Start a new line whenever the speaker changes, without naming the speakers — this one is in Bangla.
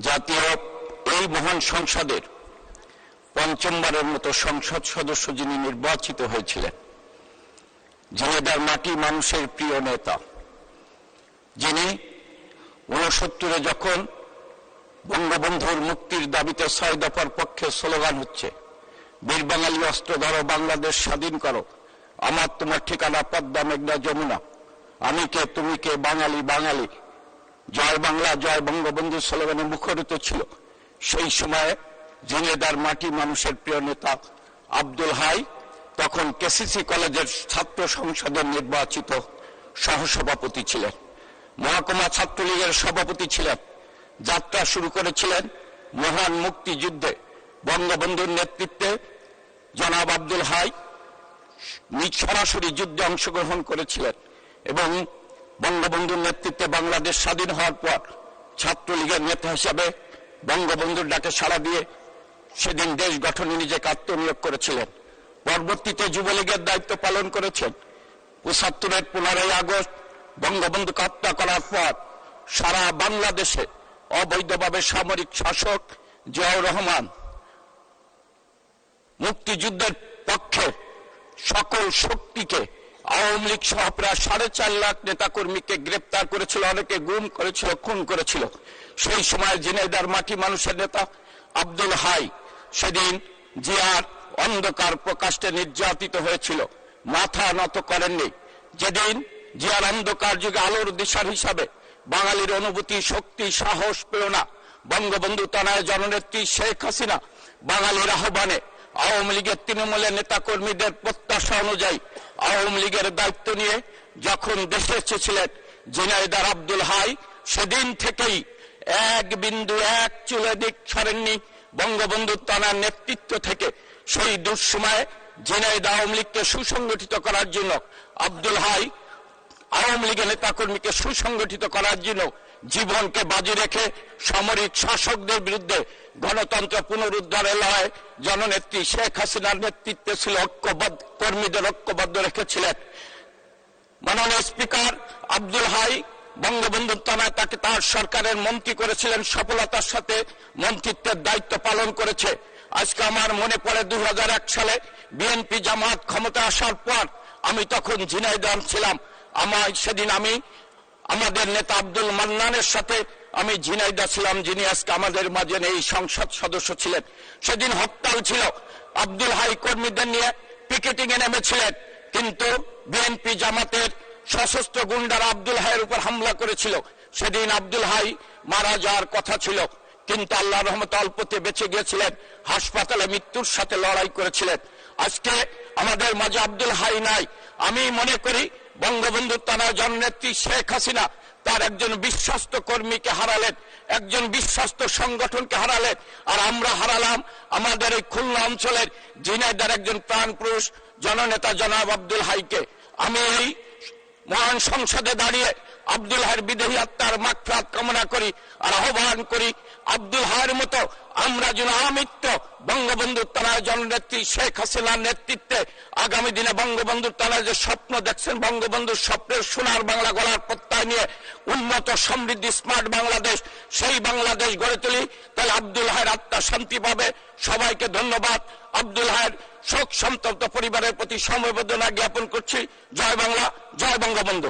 জাতীয় এই মহান সংসদের পঞ্চমবারের মতো সংসদ সদস্য যিনি নির্বাচিত হয়েছিলেন, ঝিনাইদহের মাটি মানুষের প্রিয় নেতা, যিনি ৬৯ যখন বঙ্গবন্ধুর মুক্তির দাবিতে ৬ দফার পক্ষে স্লোগান হচ্ছে, বীর বাঙালি অস্ত্র ধরো, বাংলাদেশ স্বাধীন করো, আমার তোমার ঠিকানা পদ্মা মেঘনা যমুনা, আমি কে তুমি কে, বাঙালি বাঙালি, জয় বাংলা জয় বঙ্গবন্ধু স্লোগানে মুখরিত ছিল। সেই সময়ে ঝিনাইদহের মাটি মানুষের প্রিয় নেতা আব্দুল হাই তখন কেসিসি কলেজের ছাত্র সংসদের নির্বাচিত সহসভাপতি ছিলেন, মহকুমা ছাত্রলীগের সভাপতি ছিলেন। যাত্রা শুরু করেছিলেন মহান মুক্তিযুদ্ধে বঙ্গবন্ধুর নেতৃত্বে। জনাব আব্দুল হাই সরাসরি যুদ্ধে অংশগ্রহণ করেছিলেন এবং বঙ্গবন্ধুর নেতৃত্বে বাংলাদেশ স্বাধীন হওয়ার পর ছাত্রলীগের নেতা হিসাবে বঙ্গবন্ধুর ডাকে সাড়া দিয়ে সেদিন দেশ গঠনে নিজেকে আত্মনিয়োগ করেছিলেন। পরবর্তীতে যুবলীগের দায়িত্ব পালন করেছেন। ৭৫-এর ১৫ই আগস্ট বঙ্গবন্ধুকে হত্যা করার পর সারা বাংলাদেশে অবৈধভাবে সামরিক শাসক জিয়াউর রহমান মুক্তিযুদ্ধের পক্ষে সকল শক্তিকে, আওয়ামী লীগ সহ প্রায় ৪.৫ লাখ নেতাকর্মীকে গ্রেপ্তার করেছিল, অনেকে গুম করেছিল, খুন করেছিল। সেই সময় ঝিনাইদহের মাটি মানুষের নেতা আব্দুল হাই সেদিন জিয়ার অন্ধকার প্রকাশ্যে নির্যাতিত হয়েছিল, মাথা নত করেননি। যেদিন জিয়ার অন্ধকার যুগে আলোর দিশার হিসাবে বাঙালির অনুভূতি, শক্তি, সাহস, প্রেরণা বঙ্গবন্ধু তনয় জননেত্রী শেখ হাসিনা বাঙালির আহ্বানে আওয়ামী লীগের তৃণমূলের নেতাকর্মীদের প্রত্যাশা অনুযায়ী আওয়ামী লীগের দায়িত্ব নিয়ে যখন দেশে এসেছিলেন ঝিনাইদহের আব্দুল হাই সেদিন থেকেই এক বিন্দু এক চুলে দিক সরেননি। বঙ্গবন্ধুর তনয় নেতৃত্ব থেকে সেই দুঃসময়ে ঝিনাইদহ আওয়ামী লীগকে সুসংগঠিত করার জন্য আব্দুল হাই আওয়ামী লীগের নেতাকর্মীকে সুসংগঠিত করার জন্য জীবনকে বাজি রেখে সামরিক শাসকদের বিরুদ্ধে গণতন্ত্র পুনরুদ্ধারের লড়াই জননেত্রী শেখ হাসিনার নেতৃত্বে ছিল ঐক্যবদ্ধ কর্মীদের ঐক্যবদ্ধ রেখেছিলেন। মাননীয় স্পিকার আব্দুল হাই বঙ্গবন্ধুর তনয় তাকে তার সরকারের মন্ত্রী করেছিলেন, সফলতার সাথে মন্ত্রিত্বের দায়িত্ব পালন করেছে। আজকে আমার মনে পড়ে ২০০১ সালে বিএনপি জামাত ক্ষমতা আসার পর আমি তখন ঝিনাইদহ ছিলাম। সেদিন আমি আমাদের নেতা আব্দুল মান্নানের সাথে আমি ঝিনাইদহ ছিলাম, যিনি আজকে আমাদের মাঝে এই সংসদ সদস্য ছিলেন। সেদিন হরতাল ছিল, আব্দুল হাই কর্মীদের নিয়ে পিকেটিং এ নেমেছিলেন, কিন্তু বিএনপি জামাতের সশস্ত্র গুন্ডারা আব্দুল হাইয়ের উপর হামলা করেছিল। সেদিন আব্দুল হাই মারা যাওয়ার কথা ছিল, কিন্তু আল্লাহর রহমতে অল্পতে বেঁচে গিয়েছিলেন, হাসপাতালে মৃত্যুর সাথে লড়াই করেছিলেন। আজকে আমাদের মাঝে আব্দুল হাই নাই। আমি মনে করি বঙ্গবন্ধুর তনয় জননেত্রী শেখ হাসিনা তার একজন বিশ্বস্ত কর্মীকে হারালেন, একজন বিশ্বস্ত সংগঠনকে হারালেন, আর আমরা হারালাম আমাদের এই খুলনা অঞ্চলের ঝিনাইদহের একজন প্রাণপুরুষ জননেতা জনাব আব্দুল হাইকে। আমি এই মহান সংসদে দাঁড়িয়ে আব্দুল হাইয়ের বিদেহী আত্মার মাগফিরাত কামনা করি আর আহ্বান করি, আব্দুল হাইয়ের মতো আমরা যেন আমৃত্য বঙ্গবন্ধুর তনয় জননেত্রী শেখ হাসিনার নেতৃত্বে আগামী দিনে বঙ্গবন্ধুর তনয় যে স্বপ্ন দেখছেন, বঙ্গবন্ধুর স্বপ্নের সোনার বাংলা গলার প্রত্যয় নিয়ে উন্নত সমৃদ্ধি স্মার্ট বাংলাদেশ, সেই বাংলাদেশ গড়ে তুলি। তাহলে আব্দুল হাইয়ের আত্মা শান্তি পাবে। সবাইকে ধন্যবাদ। আব্দুল হাইয়ের শোক সন্তপ্ত পরিবারের প্রতি সমবেদনা জ্ঞাপন করছি। জয় বাংলা, জয় বঙ্গবন্ধু।